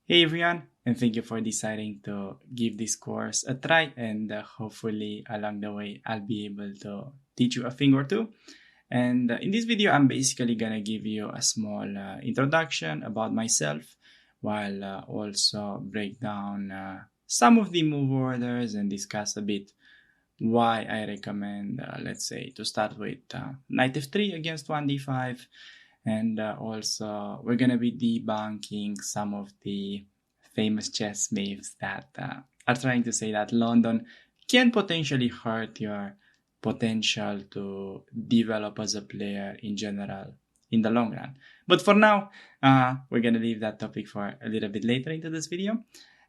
Hey everyone, and thank you for deciding to give this course a try. And hopefully, along the way, I'll be able to teach you a thing or two. And in this video, I'm basically gonna give you a small introduction about myself, while also break down some of the move orders and discuss a bit why I recommend, let's say, to start with knight f3 against 1d5. And also, we're going to be debunking some of the famous chess myths that are trying to say that London can potentially hurt your potential to develop as a player in general in the long run. But for now, we're going to leave that topic for a little bit later into this video.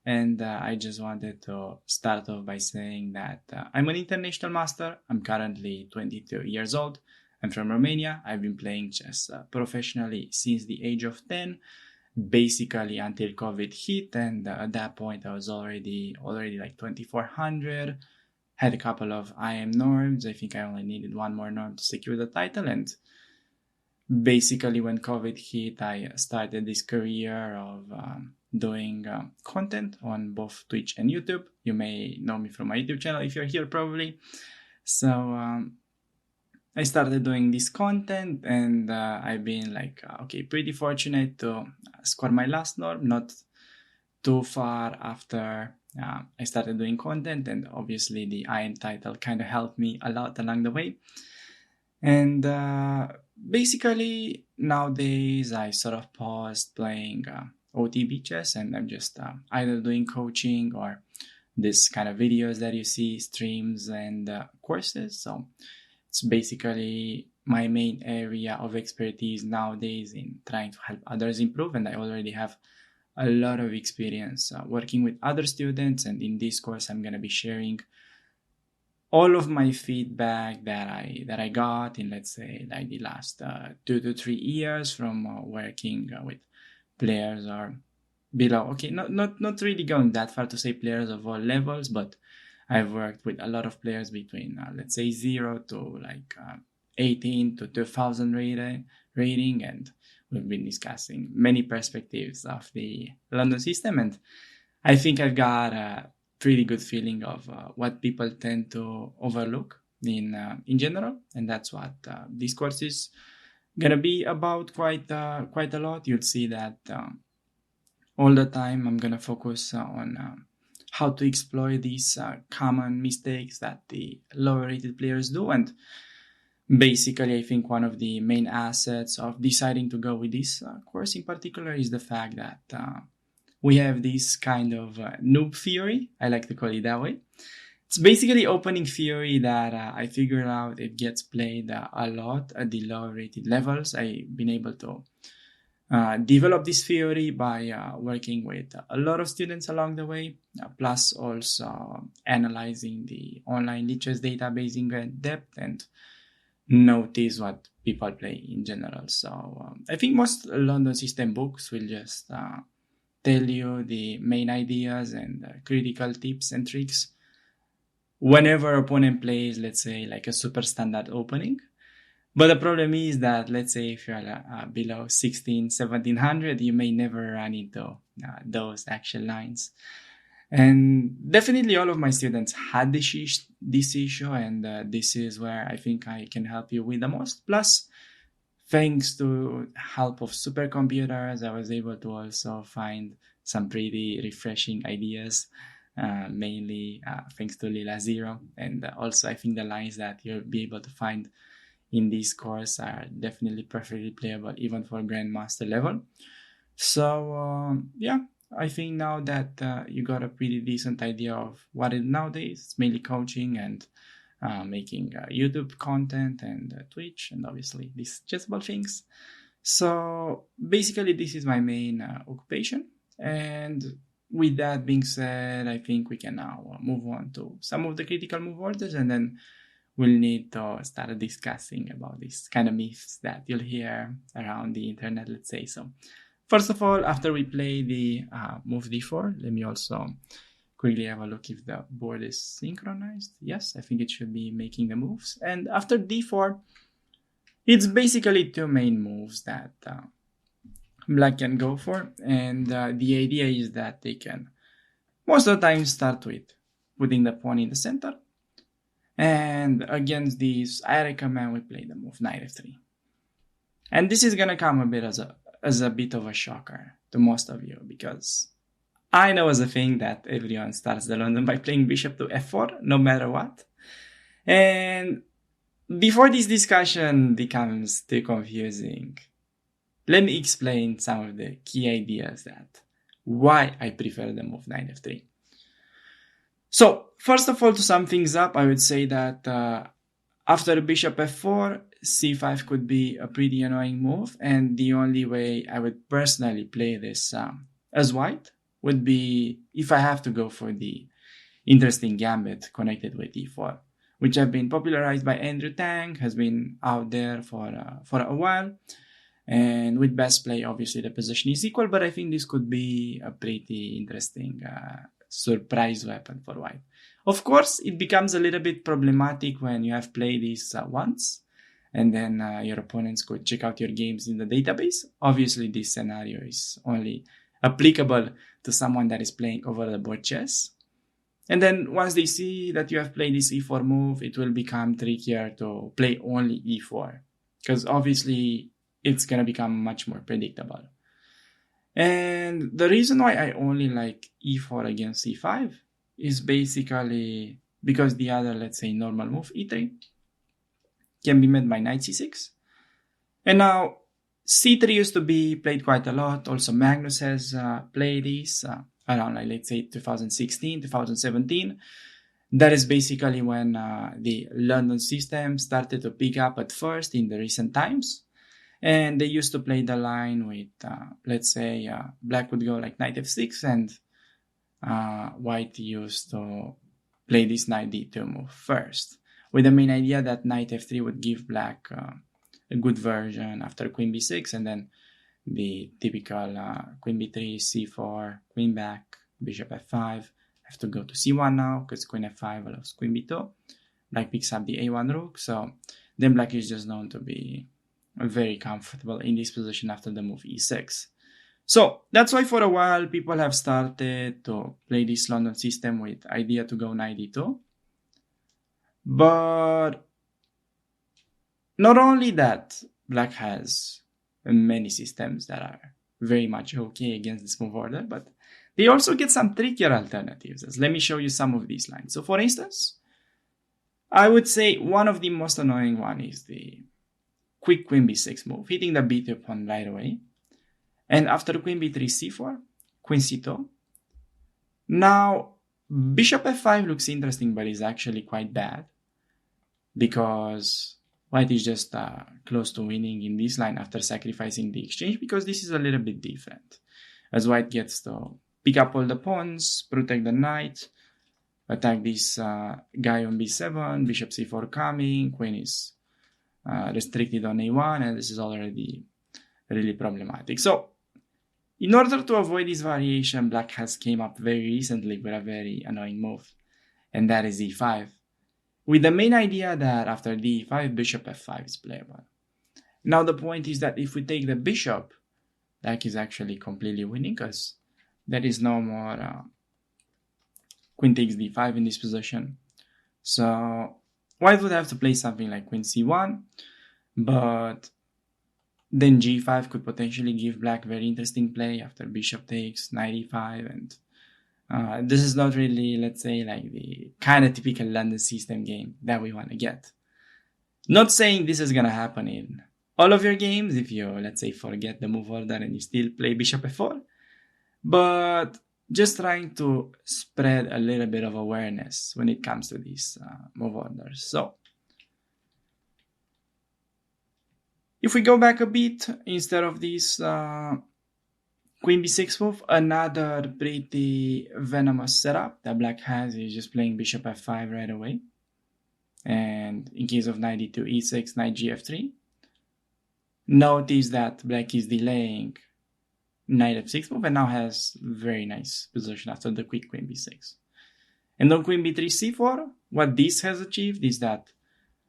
And I just wanted to start off by saying that I'm an international master. I'm currently 22 years old. I'm from Romania. I've been playing chess professionally since the age of 10, basically until COVID hit. And at that point, I was already like 2400. Had a couple of IM norms. I think I only needed one more norm to secure the title. And basically, when COVID hit, I started this career of doing content on both Twitch and YouTube. You may know me from my YouTube channel if you're here, probably. So I started doing this content, and I've been like, pretty fortunate to score my last norm, not too far after I started doing content, and obviously the IM title kind of helped me a lot along the way. And basically nowadays I sort of paused playing OTB chess, and I'm just either doing coaching or this kind of videos that you see, streams and courses. So it's basically my main area of expertise nowadays in trying to help others improve, and I already have a lot of experience working with other students. And in this course, I'm going to be sharing all of my feedback that I got in, let's say, like the last 2 to 3 years from working with players or below. Okay, not really going that far to say players of all levels, but I've worked with a lot of players between, let's say, 0 to like 18 to 2000 rating, and we've been discussing many perspectives of the London system. And I think I've got a pretty good feeling of what people tend to overlook in general, and that's what this course is gonna be about quite a lot. You'll see that all the time I'm gonna focus on how to exploit these common mistakes that the lower rated players do. And basically, I think one of the main assets of deciding to go with this course in particular is the fact that we have this kind of noob theory. I like to call it that way. It's basically opening theory that I figured out it gets played a lot at the lower rated levels. I've been able to develop this theory by working with a lot of students along the way, plus also analyzing the online lichess database in great depth and notice what people play in general. So I think most London system books will just tell you the main ideas and critical tips and tricks whenever opponent plays, let's say, like a super standard opening. But the problem is that, let's say, if you're below 16, 1700, you may never run into those actual lines. And definitely all of my students had this issue, and this is where I think I can help you with the most. Plus, thanks to help of supercomputers, I was able to also find some pretty refreshing ideas, mainly thanks to Lila Zero. And also, I think the lines that you'll be able to find in this course are definitely perfectly playable, even for Grandmaster level. So, yeah, I think now that you got a pretty decent idea of what it nowadays, it's mainly coaching and making YouTube content and Twitch, and obviously these chessable things. So basically, this is my main occupation. And with that being said, I think we can now move on to some of the critical move orders, and then we'll need to start discussing about these kind of myths that you'll hear around the internet, let's say. So first of all, after we play the move d4, let me also quickly have a look if the board is synchronized. Yes, I think it should be making the moves. And after d4, it's basically two main moves that black can go for. And the idea is that they can most of the time start with putting the pawn in the center. And against these, I recommend we play the move knight f3. And this is gonna come a bit as a bit of a shocker to most of you, because I know as a thing that everyone starts the London by playing bishop to f4, no matter what. And before this discussion becomes too confusing, let me explain some of the key ideas that why I prefer the move knight f3. So, first of all, to sum things up, I would say that after bishop f4, c5 could be a pretty annoying move, and the only way I would personally play this as white would be if I have to go for the interesting gambit connected with e4, which have been popularized by Andrew Tang, has been out there for a while. And with best play, obviously the position is equal, but I think this could be a pretty interesting surprise weapon for white. Of course, it becomes a little bit problematic when you have played this once, and then your opponents could check out your games in the database. Obviously, this scenario is only applicable to someone that is playing over the board chess. And then once they see that you have played this e4 move, it will become trickier to play only e4, because obviously it's going to become much more predictable. And the reason why I only like e4 against c5 is basically because the other, let's say, normal move, e3, can be met by knight c6. And now, c3 used to be played quite a lot. Also, Magnus has played this around, like, let's say, 2016, 2017. That is basically when the London system started to pick up at first in the recent times. And they used to play the line with, let's say, black would go like knight f6, and white used to play this knight d2 move first, with the main idea that knight f3 would give black a good version after queen b6, and then the typical queen b3, c4, queen back, bishop f5, have to go to c1 now, because queen f5 allows queen b2. Black picks up the a1 rook, so then black is just known to be very comfortable in this position after the move e6. So that's why for a while people have started to play this London system with idea to go knight d2. But not only that, black has many systems that are very much okay against this move order, but they also get some trickier alternatives. Let me show you some of these lines. So for instance, I would say one of the most annoying one is the quick queen b6 move, hitting the b2 pawn right away. And after queen b3, c4, queen c2. Now, bishop f5 looks interesting, but is actually quite bad, because white is just close to winning in this line after sacrificing the exchange, because this is a little bit different, as white gets to pick up all the pawns, protect the knight, attack this guy on b7, bishop c4 coming, queen is restricted on a1, and this is already really problematic. So, in order to avoid this variation, black has came up very recently with a very annoying move, and that is e5, with the main idea that after d5, bishop f5 is playable. Now the point is that if we take the bishop, black is actually completely winning, because there is no more queen takes d5 in this position. So white would have to play something like queen c1, but then g5 could potentially give black very interesting play after bishop takes, knight e5, and this is not really, let's say, like the kind of typical London system game that we want to get. Not saying this is going to happen in all of your games if you, let's say, forget the move order and you still play bishop f4, but just trying to spread a little bit of awareness when it comes to these move orders. So, if we go back a bit, instead of this queen b6 move, another pretty venomous setup that black has is just playing bishop f5 right away. And in case of knight d2, e6, knight gf3, notice that black is delaying knight f6 move and now has very nice position after the quick queen b6. And on queen b3, c4, what this has achieved is that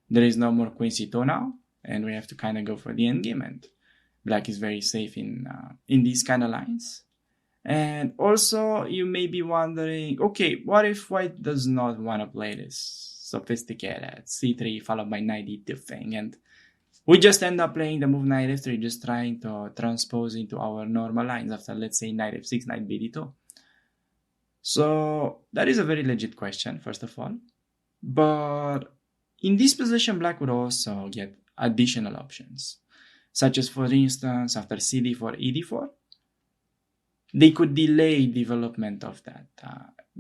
there is no more queen c2 now, and we have to kind of go for the endgame, and black is very safe in these kind of lines. And also, you may be wondering, okay, what if white does not want to play this sophisticated c3 followed by knight d2 thing, and we just end up playing the move knight f3, just trying to transpose into our normal lines after, let's say, knight f6, knight bd2. So that is a very legit question, first of all. But in this position, black would also get additional options, such as, for instance, after cd4, ed4, they could delay development of that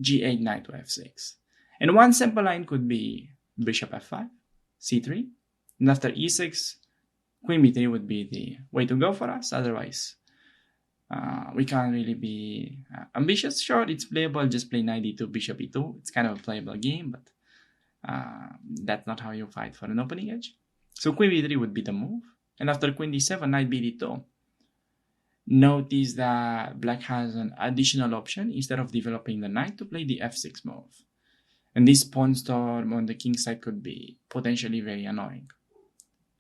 g8 knight to f6. And one simple line could be bishop f5, c3, and after e6, queen b3 would be the way to go for us. Otherwise, we can't really be ambitious. Sure, it's playable, just play knight d2, bishop e2. It's kind of a playable game, but that's not how you fight for an opening edge. So queen b3 would be the move. And after queen d7, knight bd2, notice that black has an additional option. Instead of developing the knight, to play the f6 move. And this pawn storm on the king side could be potentially very annoying.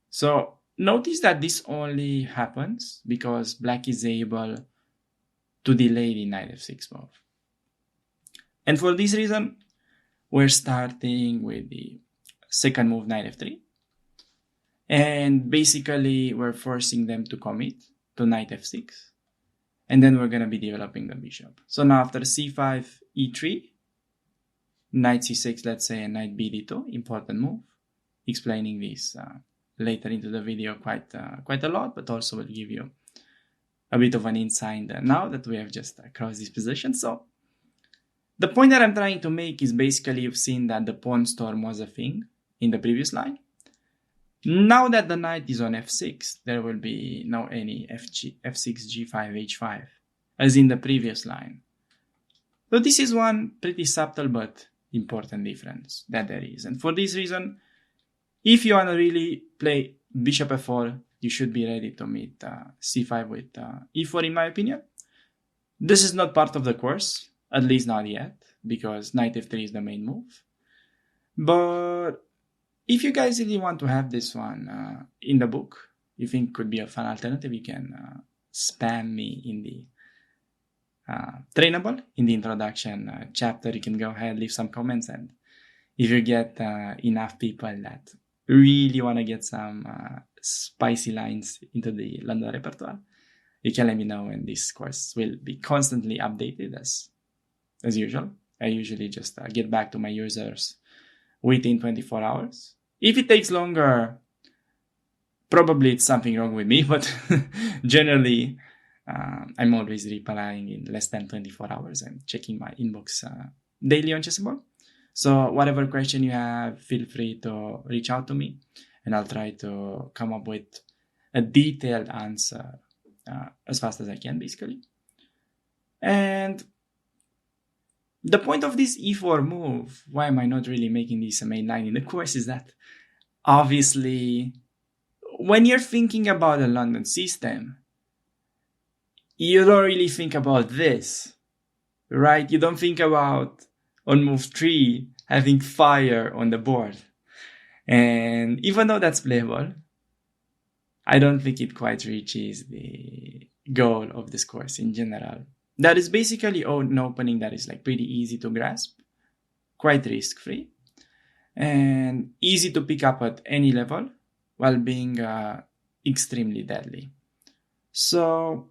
So notice that this only happens because black is able to delay the knight f6 move. And for this reason, we're starting with the second move, knight f3. And basically, we're forcing them to commit to knight f6. And then we're going to be developing the bishop. So now after c5, e3, knight c6, let's say, and knight bd2, important move. Explaining this later into the video quite a lot, but also will give you a bit of an insight now that we have just crossed this position. So the point that I'm trying to make is basically you've seen that the pawn storm was a thing in the previous line. Now that the knight is on f6, there will be no any f6, g5, h5, as in the previous line. So this is one pretty subtle but important difference that there is. And for this reason, if you want to really play bishop f4, you should be ready to meet c5 with e4, in my opinion. This is not part of the course, at least not yet, because knight f3 is the main move. But if you guys really want to have this one in the book, you think could be a fun alternative, you can spam me in the trainable, in the introduction chapter. You can go ahead, leave some comments, and if you get enough people that really want to get some spicy lines into the London repertoire, you can let me know, and this course will be constantly updated as usual. I usually just get back to my users within 24 hours. If it takes longer, probably it's something wrong with me, but generally I'm always replying in less than 24 hours. I'm checking my inbox daily on Chessable. So whatever question you have, feel free to reach out to me, and I'll try to come up with a detailed answer as fast as I can, basically. And the point of this e4 move, why am I not really making this a main line in the course, is that obviously when you're thinking about the London system, you don't really think about this, right? You don't think about on move 3 having fire on the board. And even though that's playable, I don't think it quite reaches the goal of this course in general. That is basically an opening that is like pretty easy to grasp, quite risk-free, and easy to pick up at any level while being extremely deadly. So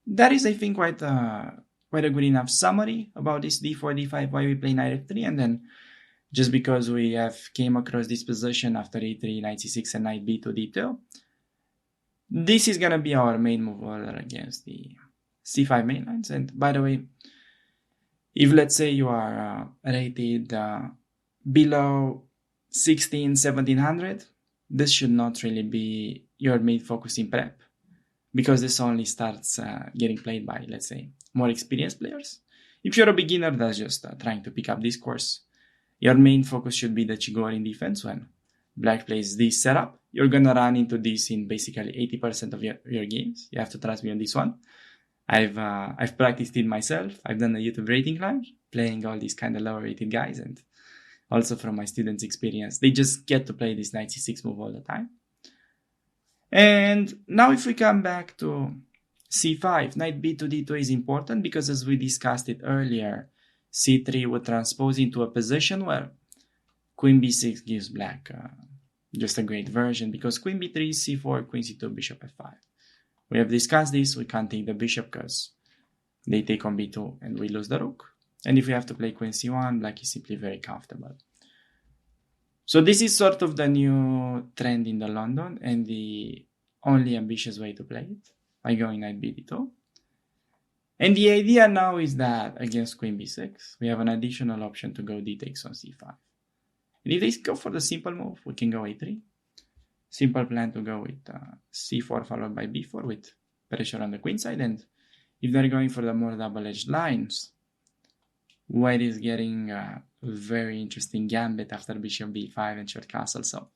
that is, I think, quite a good enough summary about this d4, d5, why we play knight f3, and then just because we have came across this position after e3, knight c6, and knight b2, d2, this is gonna be our main move order against the c5 main lines. And by the way, if let's say you are rated below 1700, this should not really be your main focus in prep, because this only starts getting played by, let's say, more experienced players. If you're a beginner that's just trying to pick up this course, your main focus should be the Chigorin defense. When black plays this setup, you're gonna run into this in basically 80% of your games. You have to trust me on this one. I've practiced it myself. I've done a YouTube rating climb, playing all these kind of lower rated guys, and also from my students' experience, they just get to play this knight c6 move all the time. And now if we come back to c5, knight b to d2 is important because, as we discussed it earlier, c3 would transpose into a position where queen b6 gives black just a great version, because queen b3, c4, queen c2, bishop f5. We have discussed this. We can't take the bishop because they take on b2 and we lose the rook. And if we have to play queen c1, black is simply very comfortable. So this is sort of the new trend in the London, and the only ambitious way to play it, by going knight b d2. And the idea now is that against queen b6, we have an additional option to go d takes on c5. And if they go for the simple move, we can go a3. Simple plan to go with c4 followed by b4 with pressure on the queen side. And if they're going for the more double-edged lines, white is getting a very interesting gambit after bishop b5 and short castle. So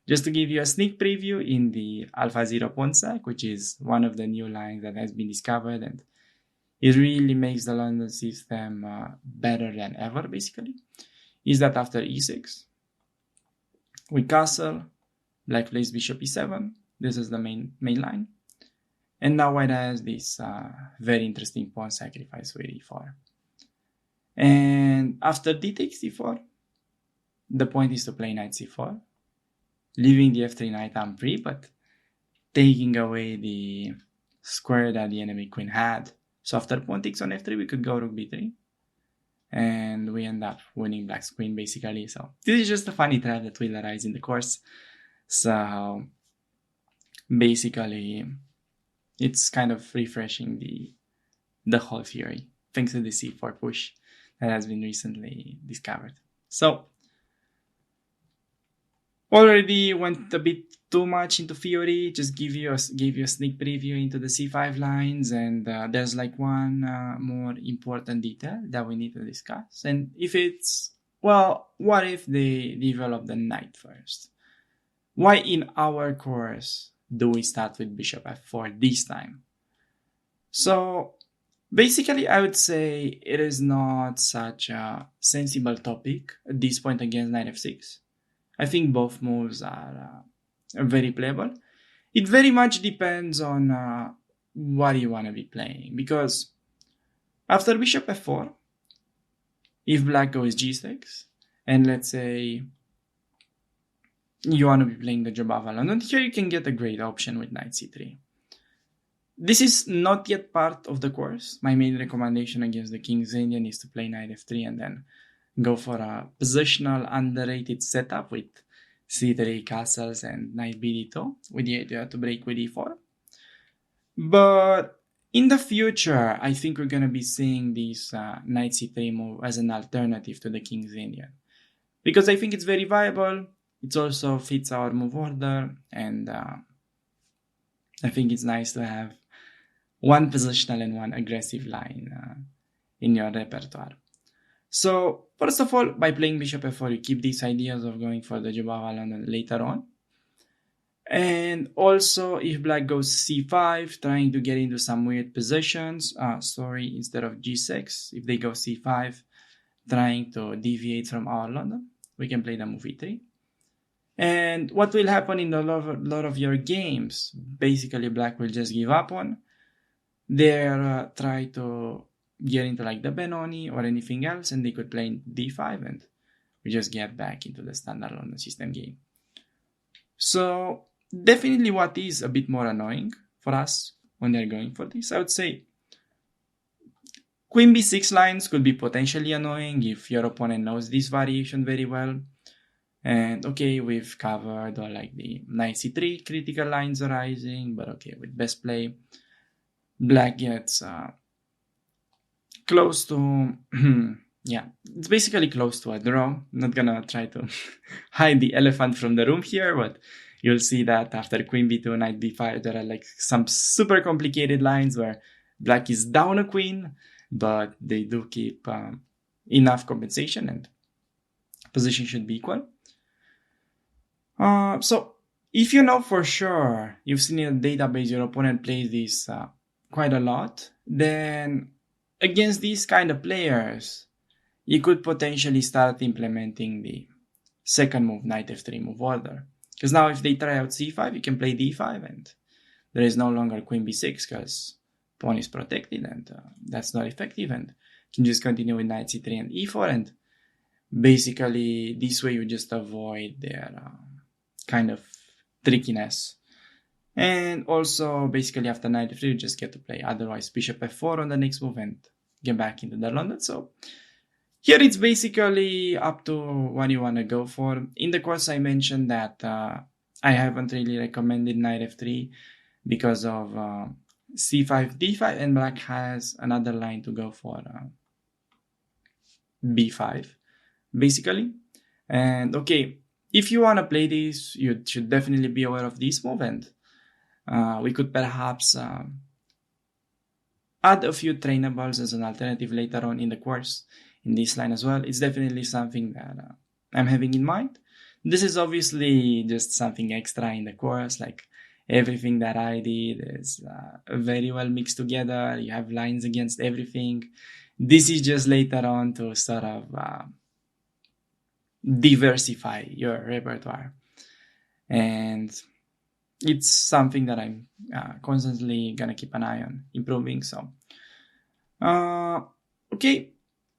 just to give you a sneak preview in the Alpha Zero pawn sack, which is one of the new lines that has been discovered, and it really makes the London system better than ever, basically, is that after e6, we castle, black plays bishop e7. This is the main line. And now white has this very interesting pawn sacrifice with e4. And after d takes d4, the point is to play knight c4, leaving the f3 knight unfree, but taking away the square that the enemy queen had. So after pawn takes on f3, we could go rook b3, and we end up winning black's queen, basically. So this is just a funny trap that will arise in the course. So basically, it's kind of refreshing the whole theory, thanks to the c4 push that has been recently discovered. So already went a bit too much into theory, just give you a sneak preview into the c5 lines, and there's like one more important detail that we need to discuss. And if it's, well, what if they develop the knight first? Why in our course do we start with bishop f4 this time? So basically, I would say it is not such a sensible topic at this point against knight f6. I think both moves are very playable. It very much depends on what you want to be playing, because after bishop f4, if black goes g6, and let's say you want to be playing the Jobava London, here you can get a great option with knight c3. This is not yet part of the course. My main recommendation against the King's Indian is to play knight f3 and then go for a positional underrated setup with c3 castles and knight b d2 with the idea to break with e4. But in the future, I think we're going to be seeing this knight c3 move as an alternative to the King's Indian, because I think it's very viable. It also fits our move order, and I think it's nice to have one positional and one aggressive line in your repertoire. So first of all, by playing bishop f4, you keep these ideas of going for the Jobava London later on. And also, if black goes c5, trying to get into some weird positions, instead of g6, if they go c5, trying to deviate from our London, we can play the move e3. And what will happen in a lot of your games, basically black will just give up on. They'll try to get into like the Benoni or anything else, and they could play d5, and we just get back into the standard London system game. So definitely what is a bit more annoying for us when they're going for this, I would say queen b6 lines could be potentially annoying if your opponent knows this variation very well. And okay, we've covered all like the knight c3 critical lines arising, but okay, with best play, black gets close to, yeah, it's basically close to a draw. I'm not gonna try to hide the elephant from the room here, but you'll see that after queen b2, knight b5, there are like some super complicated lines where black is down a queen, but they do keep enough compensation and position should be equal. So if you know for sure, you've seen in the database your opponent plays this quite a lot, then against these kind of players, you could potentially start implementing the second move, knight f3 move order. Because now if they try out c5, you can play d5, and there is no longer queen b6 because pawn is protected, and that's not effective, and you can just continue with knight c3 and e4, and basically this way you just avoid their kind of trickiness. And also basically after knight f3 you just get to play otherwise bishop f4 on the next move and get back into the London. So here it's basically up to what you want to go for. In the course I mentioned that I haven't really recommended knight f3 because of c5 d5, and black has another line to go for b5 basically. And okay, if you want to play this, you should definitely be aware of this move, and we could perhaps add a few trainables as an alternative later on in the course in this line as well. It's definitely something that I'm having in mind. This is obviously just something extra in the course, like everything that I did is very well mixed together. You have lines against everything. This is just later on to sort of diversify your repertoire, and it's something that I'm constantly gonna keep an eye on improving. So okay,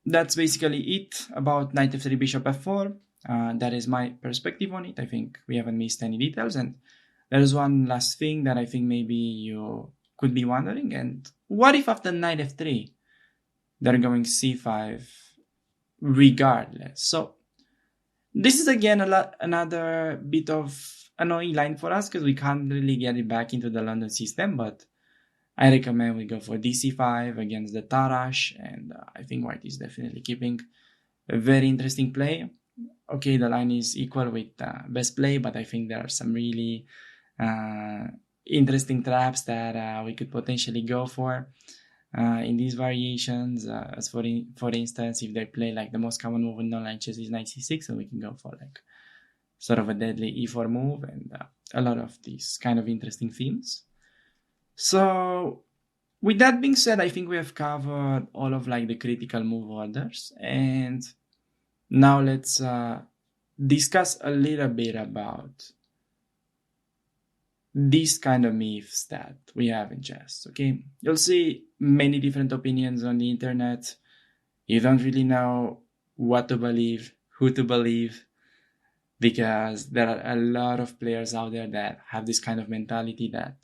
that's basically it about knight f3 bishop f4. That is my perspective on it. I think we haven't missed any details, and there's one last thing that I think maybe you could be wondering, and what if after knight f3 they're going c5 regardless? So this is again another bit of annoying line for us because we can't really get it back into the London system, but I recommend we go for dc5 against the Tarrasch, and I think white is definitely keeping a very interesting play. Okay, the line is equal with best play, but I think there are some really interesting traps that we could potentially go for in these variations. As for instance, if they play like the most common move in online chess is knight c6, and we can go for like sort of a deadly e4 move, and a lot of these kind of interesting themes. So with that being said, I think we have covered all of like the critical move orders, and now let's discuss a little bit about these kind of myths that we have in chess. Okay, you'll see many different opinions on the internet. You don't really know what to believe, who to believe, because there are a lot of players out there that have this kind of mentality that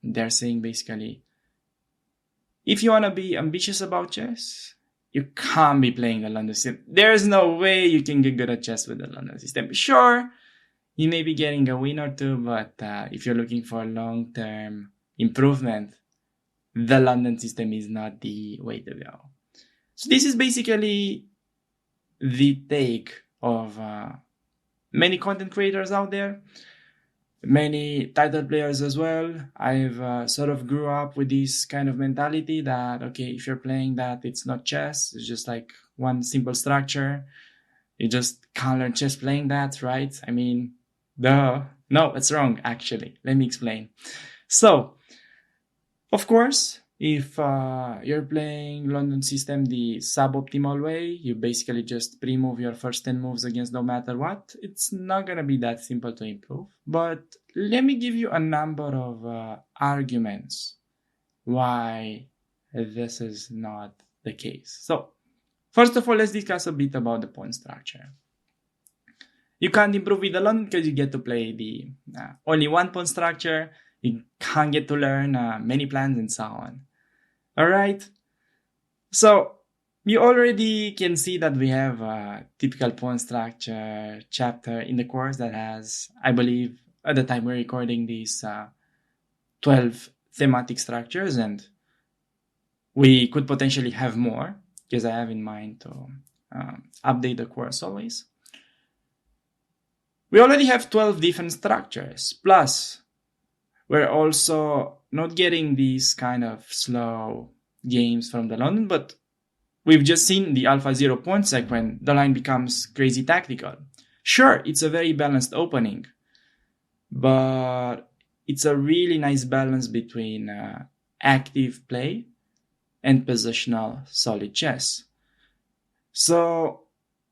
they're saying basically, if you want to be ambitious about chess, you can't be playing the London system. There's no way you can get good at chess with the London system. Sure, you may be getting a win or two, but if you're looking for long-term improvement, the London system is not the way to go. So this is basically the take of many content creators out there, many title players as well. I've sort of grew up with this kind of mentality that, okay, if you're playing that, it's not chess. It's just like one simple structure. You just can't learn chess playing that, right? I mean, duh. No, it's wrong, actually. Let me explain. So, of course, if you're playing London system the suboptimal way, you basically just pre-move your first 10 moves against no matter what, it's not going to be that simple to improve. But let me give you a number of arguments why this is not the case. So, first of all, let's discuss a bit about the pawn structure. You can't improve with the London because you get to play the only one pawn structure. You can't get to learn many plans and so on. Alright, so you already can see that we have a typical pawn structure chapter in the course that has, I believe, at the time we're recording these 12 thematic structures, and we could potentially have more because I have in mind to update the course always. We already have 12 different structures, plus we're also not getting these kind of slow games from the London, but we've just seen the Alpha 0 pawn sec when the line becomes crazy tactical. Sure, it's a very balanced opening, but it's a really nice balance between active play and positional solid chess. So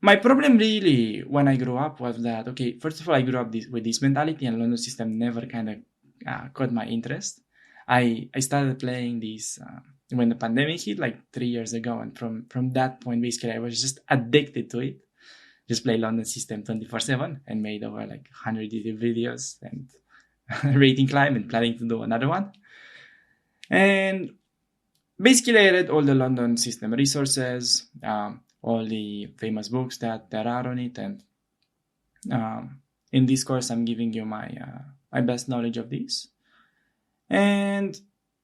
My problem really when I grew up was that, okay, first of all, I grew up with this mentality, and London system never kind of caught my interest. I started playing this when the pandemic hit, like 3 years ago, and from that point, basically, I was just addicted to it. Just play London system 24/7, and made over like 100 YouTube videos and rating climb, and planning to do another one. And basically, I read all the London system resources, all the famous books that there are on it, and in this course, I'm giving you my best knowledge of this. And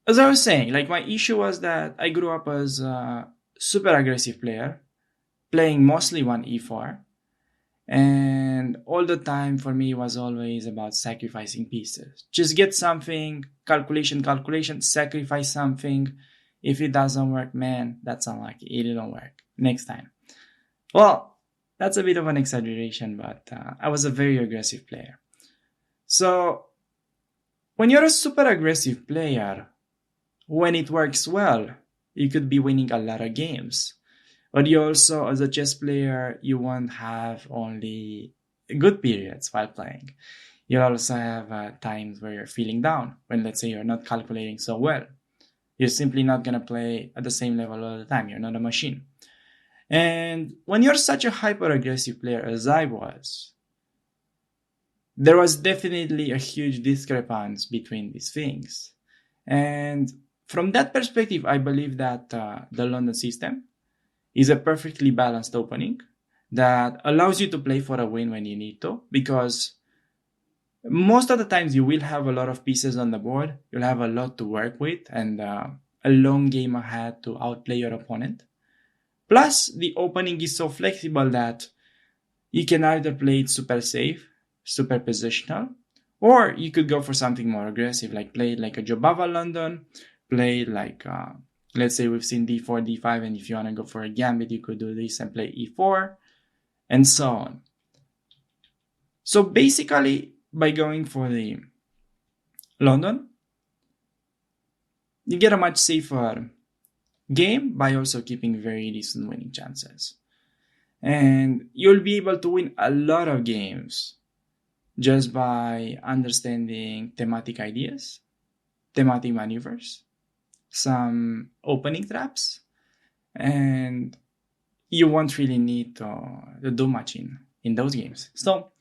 as I was saying, like, my issue was that I grew up as a super aggressive player, playing mostly one e4, and all the time for me was always about sacrificing pieces. Just get something, calculation, sacrifice something. If it doesn't work, man, that's unlucky. It didn't work. Next time. Well, that's a bit of an exaggeration, but I was a very aggressive player. So, when you're a super aggressive player, when it works well, you could be winning a lot of games. But you also, as a chess player, you won't have only good periods while playing. You'll also have times where you're feeling down, when, let's say, you're not calculating so well. You're simply not going to play at the same level all the time. You're not a machine. And when you're such a hyper-aggressive player as I was, there was definitely a huge discrepancy between these things. And from that perspective, I believe that the London system is a perfectly balanced opening that allows you to play for a win when you need to, because most of the times you will have a lot of pieces on the board. You'll have a lot to work with, and a long game ahead to outplay your opponent. Plus, the opening is so flexible that you can either play it super safe, super positional, or you could go for something more aggressive, like play it like a Jobava London, play it like, let's say we've seen d4, d5, and if you want to go for a gambit, you could do this and play e4, and so on. So basically, by going for the London, you get a much safer game by also keeping very decent winning chances. And you'll be able to win a lot of games just by understanding thematic ideas, thematic maneuvers, some opening traps, and you won't really need to do much in those games. So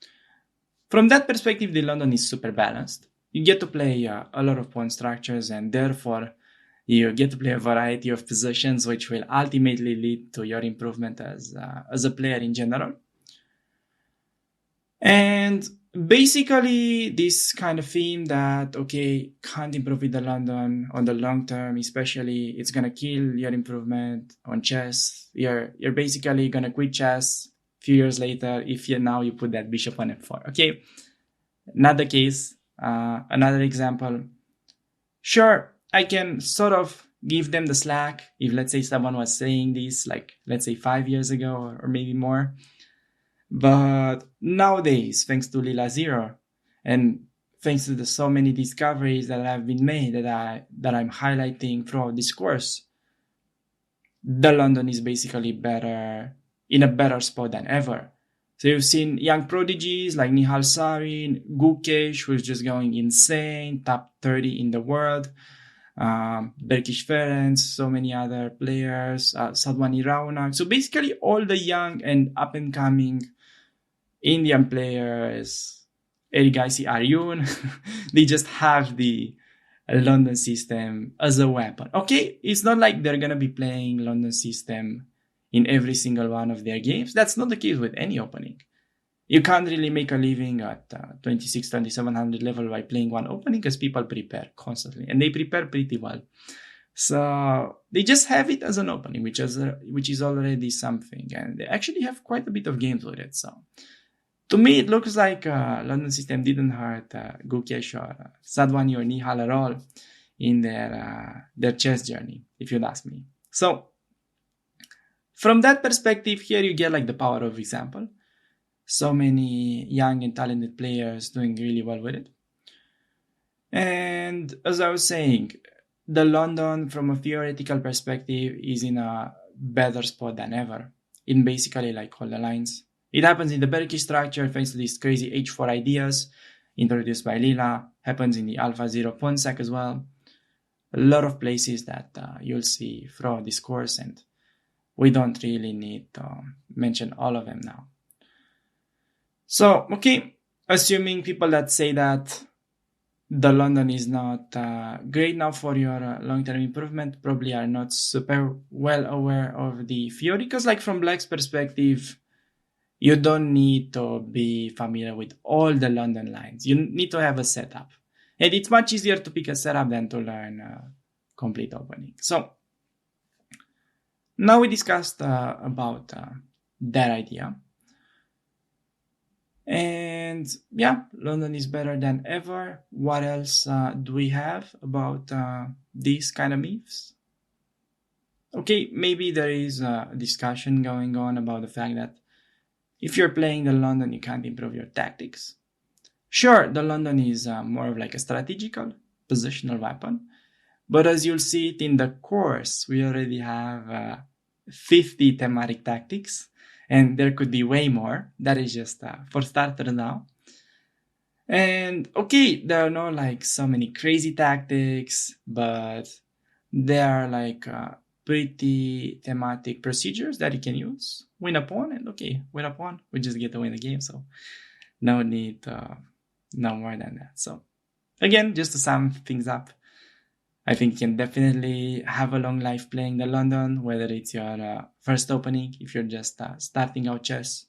from that perspective, the London is super balanced. You get to play a lot of pawn structures, and therefore you get to play a variety of positions, which will ultimately lead to your improvement as a player in general. And basically, this kind of theme that, okay, can't improve with the London on the long term, especially, it's gonna kill your improvement on chess. You're basically gonna quit chess a few years later if you put that bishop on f4. Okay, not the case. Another example. Sure, I can sort of give them the slack if, let's say, someone was saying this, like, let's say 5 years ago or maybe more. But nowadays, thanks to Lila Zero, and thanks to the so many discoveries that have been made that I'm highlighting throughout this course, the London is basically in a better spot than ever. So you've seen young prodigies like Nihal Sarin, Gukesh, who's just going insane, top 30 in the world, Berkish Ferenc, so many other players, Sadwani Raunak. So basically all the young and up-and-coming Indian players, Erigaisi Aryun, they just have the London system as a weapon. Okay, it's not like they're going to be playing London system in every single one of their games. That's not the case with any opening. You can't really make a living at 26,700 level by playing one opening, because people prepare constantly, and they prepare pretty well. So they just have it as an opening, which is already something, and they actually have quite a bit of games with it. So to me, it looks like London system didn't hurt Gukesh or Sadwani or Nihal at all in their chess journey, if you'd ask me. So from that perspective, here you get like the power of example. So many young and talented players doing really well with it. And as I was saying, the London, from a theoretical perspective, is in a better spot than ever. in basically like all the lines. It happens in the bear key structure thanks to these crazy H4 ideas introduced by Lila. Happens in the AlphaZero Ponsec as well. A lot of places that you'll see throughout this course, and we don't really need to mention all of them now. So, okay, assuming people that say that the London is not great now for your long-term improvement probably are not super well aware of the theory, because like from Black's perspective, you don't need to be familiar with all the London lines. You need to have a setup. And it's much easier to pick a setup than to learn complete opening. So now we discussed about that idea. And yeah, London is better than ever. What else do we have about these kind of myths? Okay, maybe there is a discussion going on about the fact that if you're playing the London, you can't improve your tactics. Sure, the London is more of like a strategical, positional weapon. But as you'll see it in the course, we already have 50 thematic tactics. And there could be way more. That is just for starters now. And okay, there are not like so many crazy tactics, but there are like pretty thematic procedures that you can use. Win a pawn, and okay, win a pawn, we just get to win the game. So no need, no more than that. So again, just to sum things up, I think you can definitely have a long life playing the London, whether it's your first opening, if you're just starting out chess,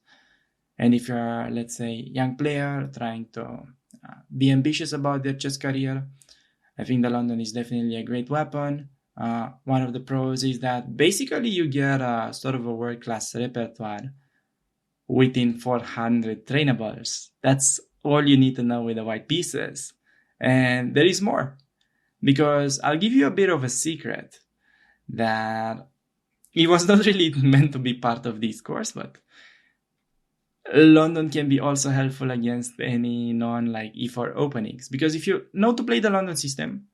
and if you're, let's say, young player trying to be ambitious about their chess career. I think the London is definitely a great weapon. One of the pros is that basically you get a sort of a world-class repertoire within 400 trainables. That's all you need to know with the white pieces. And there is more. Because I'll give you a bit of a secret that it was not really meant to be part of this course, but London can be also helpful against any non-like E4 openings. Because if you know to play the London system,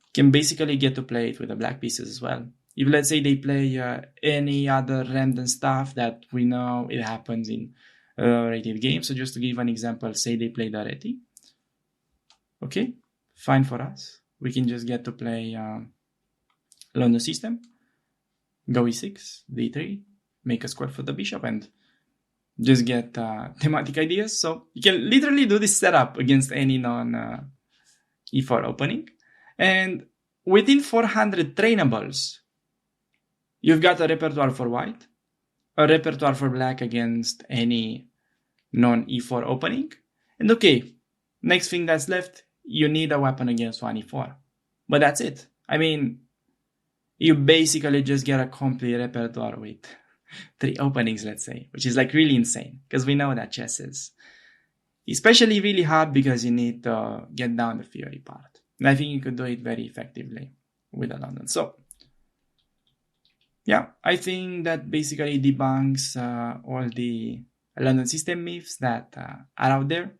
you can basically get to play it with the black pieces as well. If let's say they play any other random stuff that we know it happens in rated games. So just to give an example, say they play the Reti. Okay, fine for us. We can just get to play London system, go e6, d3, make a square for the bishop, and just get thematic ideas. So you can literally do this setup against any non-e4 opening. And within 400 trainables, you've got a repertoire for white, a repertoire for black against any non-e4 opening. And okay, next thing that's left, you need a weapon against 1e4. But that's it. I mean, you basically just get a complete repertoire with 3 openings, let's say, which is like really insane, because we know that chess is especially really hard because you need to get down the theory part. And I think you could do it very effectively with the London. So, yeah, I think that basically debunks all the London system myths that are out there.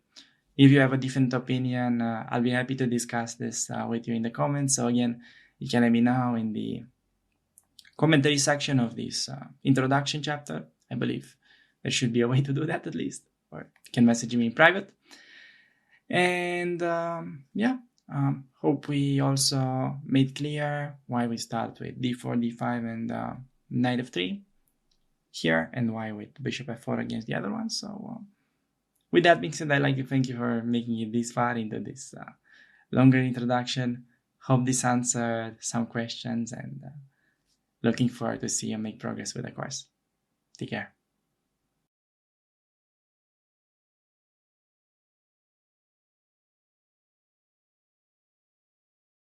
If you have a different opinion, I'll be happy to discuss this with you in the comments. So again, you can let me know in the commentary section of this introduction chapter. I believe there should be a way to do that at least, or you can message me in private. And hope we also made clear why we start with d4, d5, and knight f3 here, and why with bishop f4 against the other one. So with that being said, I'd like to thank you for making it this far into this longer introduction. Hope this answered some questions, and looking forward to see you make progress with the course. Take care.